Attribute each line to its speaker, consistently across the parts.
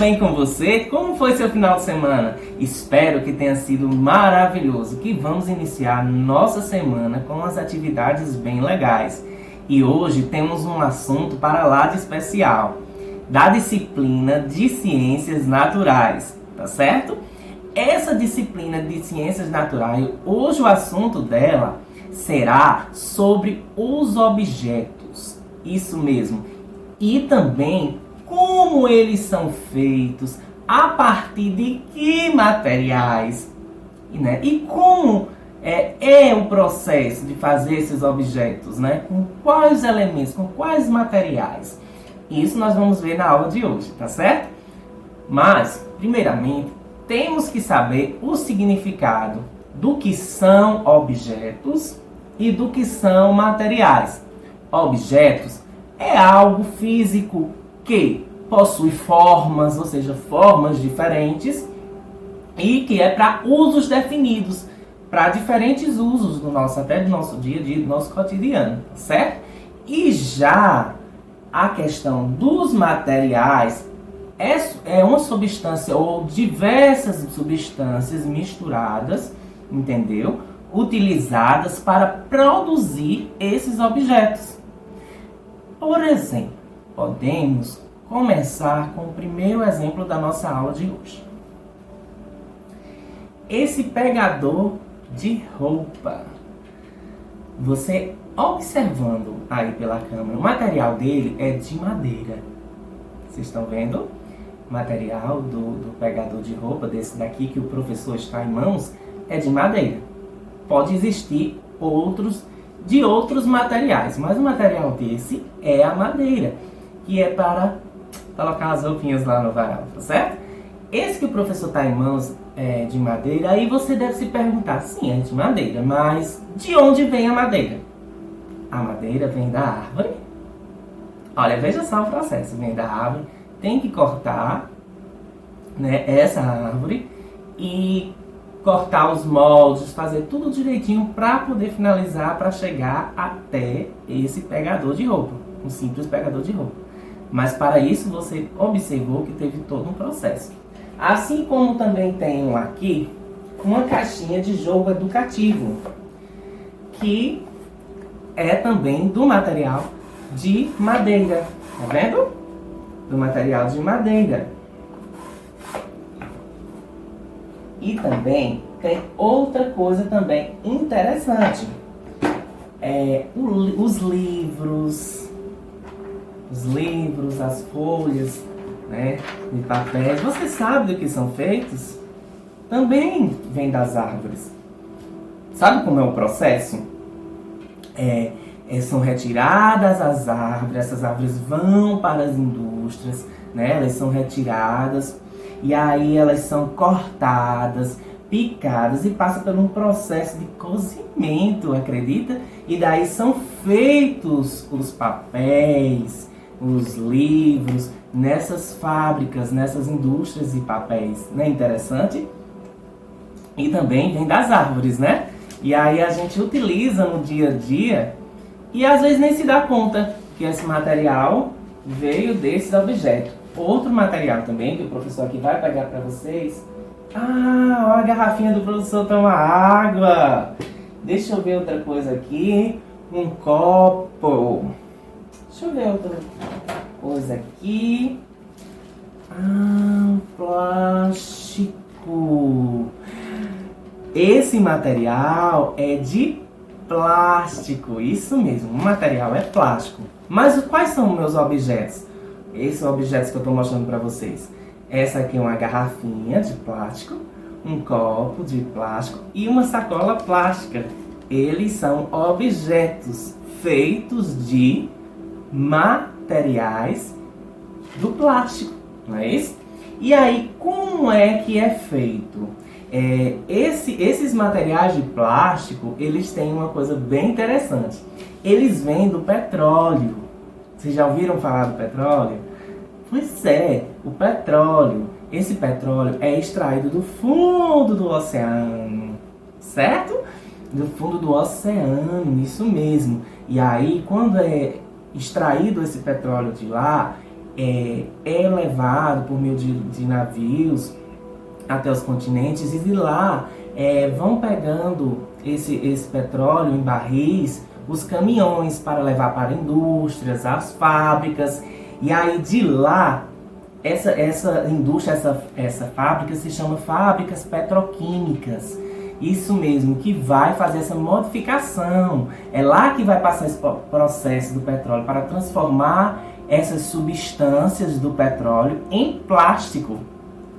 Speaker 1: bem com você? Como foi seu final de semana? Espero que tenha sido maravilhoso, que vamos iniciar nossa semana com umas atividades bem legais. E hoje temos um assunto para lá de especial, da disciplina de Ciências Naturais, tá certo? Essa disciplina de Ciências Naturais, hoje o assunto dela será sobre os objetos, isso mesmo, e também como eles são feitos, a partir de que materiais, né? E como é o processo de fazer esses objetos, né? Com quais elementos, com quais materiais. Isso nós vamos ver na aula de hoje, tá certo? Mas, primeiramente, temos que saber o significado do que são objetos e do que são materiais. Objetos é algo físico que possui formas, ou seja, formas diferentes, e que é para usos definidos, para diferentes usos do até do nosso dia a dia, do nosso cotidiano, certo? E já a questão dos materiais é uma substância ou diversas substâncias misturadas, entendeu? Utilizadas para produzir esses objetos. Por exemplo, podemos começar com o primeiro exemplo da nossa aula de hoje. Esse pegador de roupa. Você observando aí pela câmera, o material dele é de madeira. Vocês estão vendo? O material do pegador de roupa, desse daqui que o professor está em mãos, é de madeira. Pode existir de outros materiais, mas o material desse é a madeira, que é para colocar as roupinhas lá no varal, tá certo? Esse que o professor está em mãos é de madeira, aí você deve se perguntar, sim, é de madeira, mas de onde vem a madeira? A madeira vem da árvore. Olha, veja só o processo, vem da árvore, tem que cortar, né, essa árvore e cortar os moldes, fazer tudo direitinho para poder finalizar, para chegar até esse pegador de roupa, um simples pegador de roupa. Mas para isso você observou que teve todo um processo. Assim como também tenho aqui uma caixinha de jogo educativo, que é também do material de madeira, tá vendo? Do material de madeira. E também tem outra coisa também interessante. Os livros, as folhas, né, de papel. Você sabe do que são feitos? Também vem das árvores. Sabe como é o processo? São retiradas as árvores, essas árvores vão para as indústrias, né? Elas são retiradas e aí elas são cortadas, picadas e passam por um processo de cozimento, acredita? E daí são feitos os papéis, os livros, nessas fábricas, nessas indústrias de papéis, não é interessante? E também vem das árvores, né? E aí a gente utiliza no dia a dia e às vezes nem se dá conta que esse material veio desses objetos. Outro material também, que o professor aqui vai pegar para vocês. Ah, olha a garrafinha do professor tomar água. Deixa eu ver outra coisa aqui. Um copo. Deixa eu ver outra coisa aqui. Plástico. Esse material é de plástico. Isso mesmo, o material é plástico. Mas quais são os meus objetos? Esses objetos que eu estou mostrando para vocês. Essa aqui é uma garrafinha de plástico, um copo de plástico e uma sacola plástica. Eles são objetos feitos de materiais do plástico, não é isso? E aí, como é que é feito? Esses materiais de plástico, eles têm uma coisa bem interessante. Eles vêm do petróleo. Vocês já ouviram falar do petróleo? Pois é, o petróleo. Esse petróleo é extraído do fundo do oceano, certo? Do fundo do oceano, isso mesmo. E aí, quando é extraído esse petróleo de lá, é levado por meio de navios até os continentes, e de lá vão pegando esse petróleo em barris, os caminhões para levar para indústrias, as fábricas, e aí de lá, essa indústria, essa fábrica se chama fábricas petroquímicas. Isso mesmo, que vai fazer essa modificação. É lá que vai passar esse processo do petróleo para transformar essas substâncias do petróleo em plástico.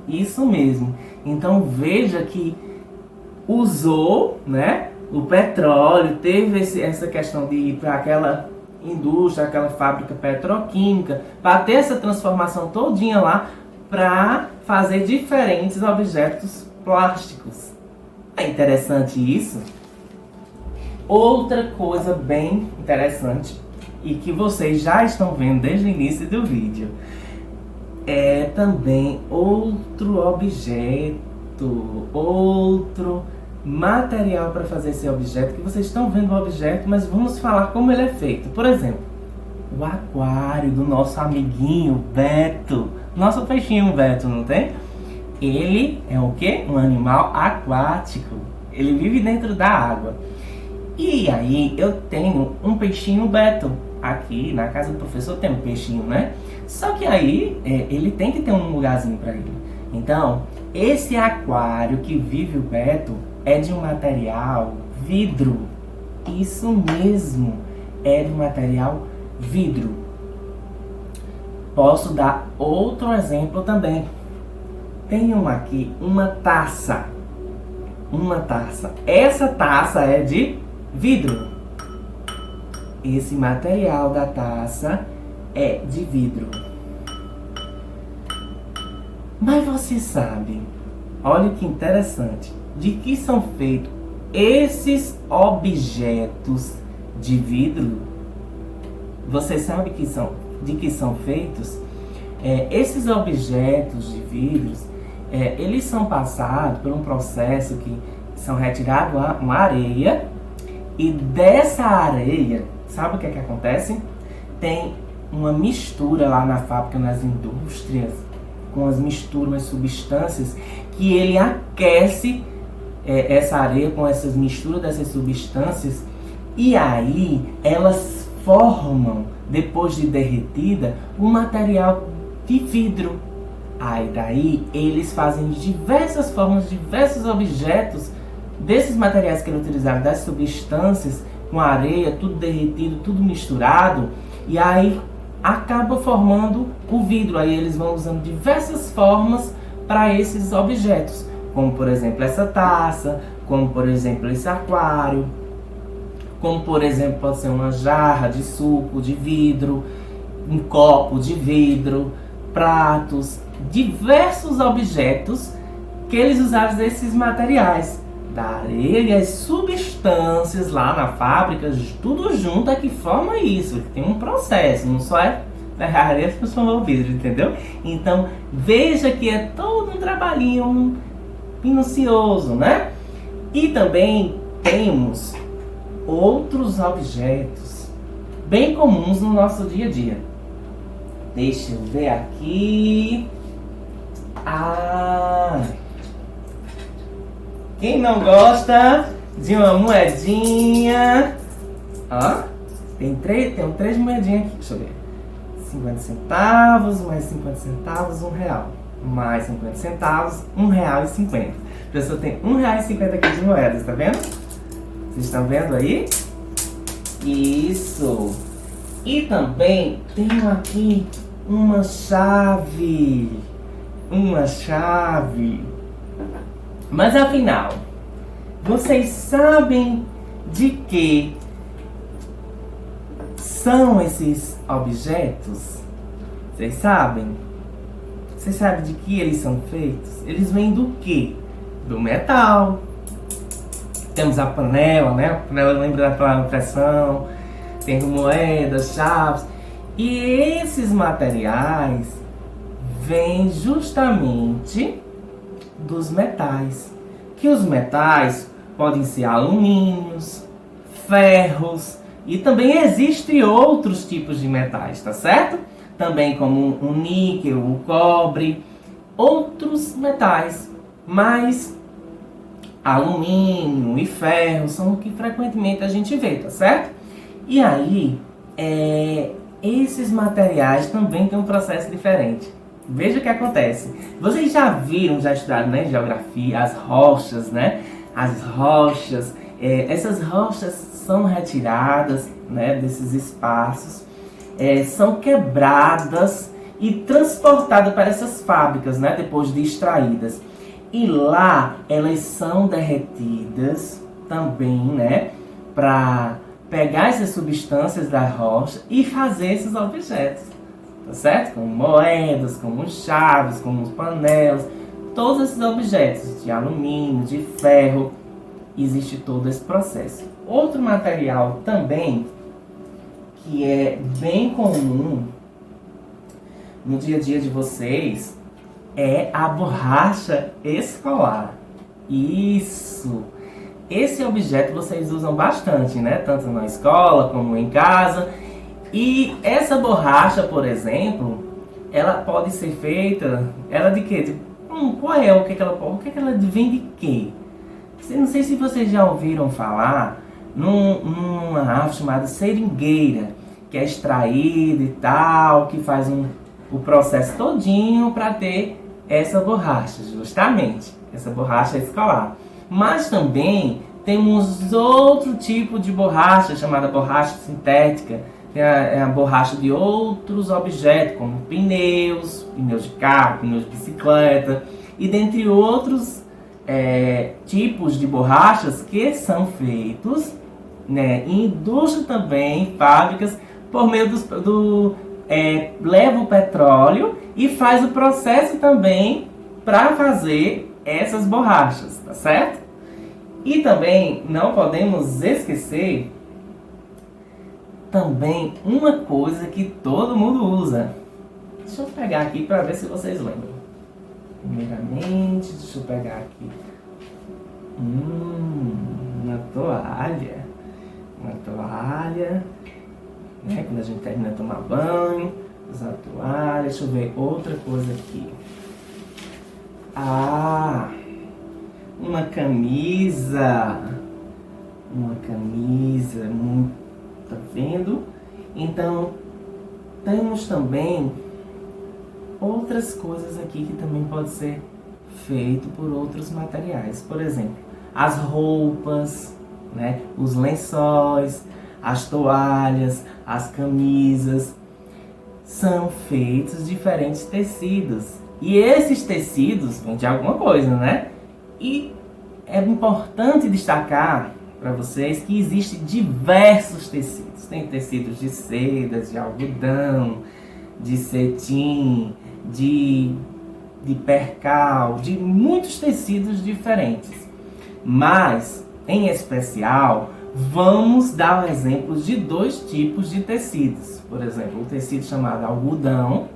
Speaker 1: Isso mesmo. Então veja que usou, né, o petróleo, teve essa questão de ir para aquela indústria, aquela fábrica petroquímica, para ter essa transformação todinha lá, para fazer diferentes objetos plásticos. É interessante isso? Outra coisa bem interessante, e que vocês já estão vendo desde o início do vídeo, é também outro objeto, outro material para fazer esse objeto, que vocês estão vendo o objeto, mas vamos falar como ele é feito. Por exemplo, o aquário do nosso amiguinho Beto, nosso peixinho Beto, não tem? Ele é o quê? Um animal aquático. Ele vive dentro da água. E aí eu tenho um peixinho Beto. Aqui na casa do professor tem um peixinho, né? Só que aí ele tem que ter um lugarzinho para ele. Então, esse aquário que vive o Beto é de um material vidro. Isso mesmo, é de um material vidro. Posso dar outro exemplo também. Tenho aqui uma taça. Uma taça. Essa taça é de vidro. Esse material da taça é de vidro. Mas você sabe, olha que interessante, de que são feitos esses objetos de vidro? Você sabe de que são feitos? Esses objetos de vidros, eles são passados por um processo que são retirados uma areia, e dessa areia, sabe o que acontece? Tem uma mistura lá na fábrica, nas indústrias, com as misturas, as substâncias, que ele aquece essa areia com essas misturas dessas substâncias, e aí elas formam, depois de derretida, um material de vidro. Aí daí eles fazem diversas formas, diversos objetos desses materiais que eles utilizaram, das substâncias, com areia, tudo derretido, tudo misturado, e aí acaba formando o vidro. Aí eles vão usando diversas formas para esses objetos, como por exemplo essa taça, como por exemplo esse aquário, como por exemplo pode ser uma jarra de suco de vidro, um copo de vidro, pratos, diversos objetos que eles usaram desses materiais, da areia e as substâncias lá na fábrica, tudo junto é que forma isso. Tem um processo, não só é a areia que transformou o vidro, entendeu? Então veja que é todo um trabalhinho minucioso, né? E também temos outros objetos bem comuns no nosso dia a dia. Deixa eu ver aqui. Quem não gosta de uma moedinha? Ó, tem três moedinhas aqui. Deixa eu ver. 50 centavos, mais 50 centavos, R$1. Mais 50 centavos, R$1,50. A pessoa tem R$1,50 aqui de moedas, tá vendo? Vocês estão vendo aí? Isso. E também tenho aqui uma chave. Uma chave. Mas afinal, vocês sabem de que são esses objetos? Vocês sabem? Vocês sabem de que eles são feitos? Eles vêm do quê? Do metal. Temos a panela, né? A panela lembra da panela de pressão. Tem moedas, chaves. E esses materiais vêm justamente dos metais. Que os metais podem ser alumínios, ferros, e também existem outros tipos de metais, tá certo? também como o níquel, o cobre, outros metais, mas alumínio e ferro são o que frequentemente a gente vê, tá certo? E aí, esses materiais também têm um processo diferente. Veja o que acontece. Vocês já viram, já estudaram, né, geografia, as rochas, né? As rochas, essas rochas são retiradas, né, desses espaços, são quebradas e transportadas para essas fábricas, né, depois de extraídas. E lá elas são derretidas também, né, para pegar essas substâncias da rocha e fazer esses objetos, tá certo? Como moedas, como chaves, como panelas, todos esses objetos de alumínio, de ferro, existe todo esse processo. Outro material também que é bem comum no dia a dia de vocês é a borracha escolar. Isso! Esse objeto vocês usam bastante, né? Tanto na escola como em casa. E essa borracha, por exemplo, ela pode ser feita... Ela de quê? Qual é? O que ela vem de quê? Não sei se vocês já ouviram falar numa árvore chamada seringueira, que é extraída e tal, que faz o processo todinho para ter essa borracha, justamente, essa borracha escolar. Mas também temos outro tipo de borracha, chamada borracha sintética, que é a borracha de outros objetos, como pneus de carro, pneus de bicicleta, e dentre outros tipos de borrachas que são feitos, né, em indústria também, em fábricas, por meio leva o petróleo e faz o processo também para fazer essas borrachas, tá certo? E também não podemos esquecer também uma coisa que todo mundo usa. Deixa eu pegar aqui para ver se vocês lembram. Primeiramente, deixa eu pegar aqui. Uma toalha. Uma toalha. Né? Quando a gente termina de tomar banho, usar a toalha. Deixa eu ver outra coisa aqui. Uma camisa. Uma camisa. Tá vendo? Então, temos também outras coisas aqui que também pode ser feito por outros materiais. Por exemplo, as roupas, né? Os lençóis, as toalhas, as camisas, são feitos de diferentes tecidos. E esses tecidos vêm de alguma coisa, né? E é importante destacar para vocês que existem diversos tecidos. Tem tecidos de seda, de algodão, de cetim, de percal, de muitos tecidos diferentes. Mas, em especial, vamos dar exemplos de dois tipos de tecidos. Por exemplo, o tecido chamado algodão.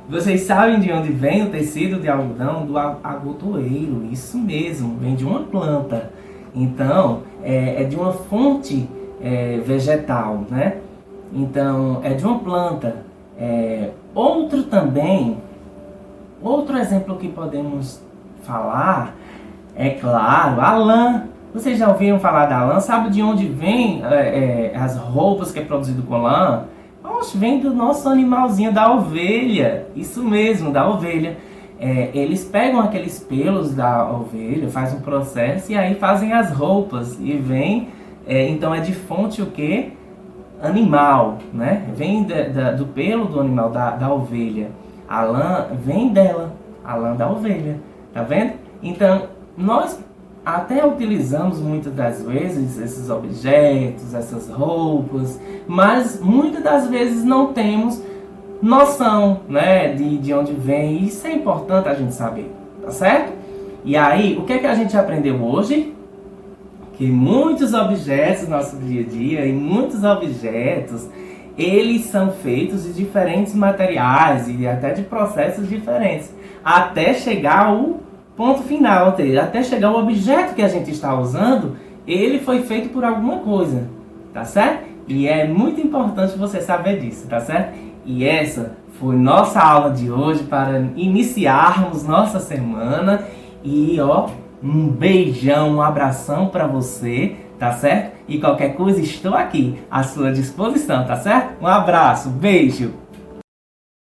Speaker 1: Vocês sabem de onde vem o tecido de algodão? Do agotoeiro, isso mesmo, vem de uma planta. Então, é de uma fonte vegetal, né? Então, é de uma planta. Outro exemplo que podemos falar é, claro, a lã. Vocês já ouviram falar da lã? Sabe de onde vem as roupas que é produzido com lã? Vem do nosso animalzinho, da ovelha. Isso mesmo, da ovelha. Eles pegam aqueles pelos da ovelha, fazem um processo e aí fazem as roupas. E vem, então é de fonte o quê? Animal, né? Vem do pelo do animal, da ovelha. A lã vem dela, a lã da ovelha. Tá vendo? Então, nós até utilizamos muitas das vezes esses objetos, essas roupas, mas muitas das vezes não temos noção, né, de onde vem. E isso é importante a gente saber, tá certo? E aí, o que é que a gente aprendeu hoje? Que muitos objetos do nosso dia a dia, e muitos objetos, eles são feitos de diferentes materiais e até de processos diferentes, até chegar ao ponto final, ou seja, até chegar ao objeto que a gente está usando, ele foi feito por alguma coisa, tá certo? E é muito importante você saber disso, tá certo? E essa foi nossa aula de hoje para iniciarmos nossa semana. E ó, um beijão, um abração para você, tá certo? E qualquer coisa estou aqui à sua disposição, tá certo? Um abraço, beijo!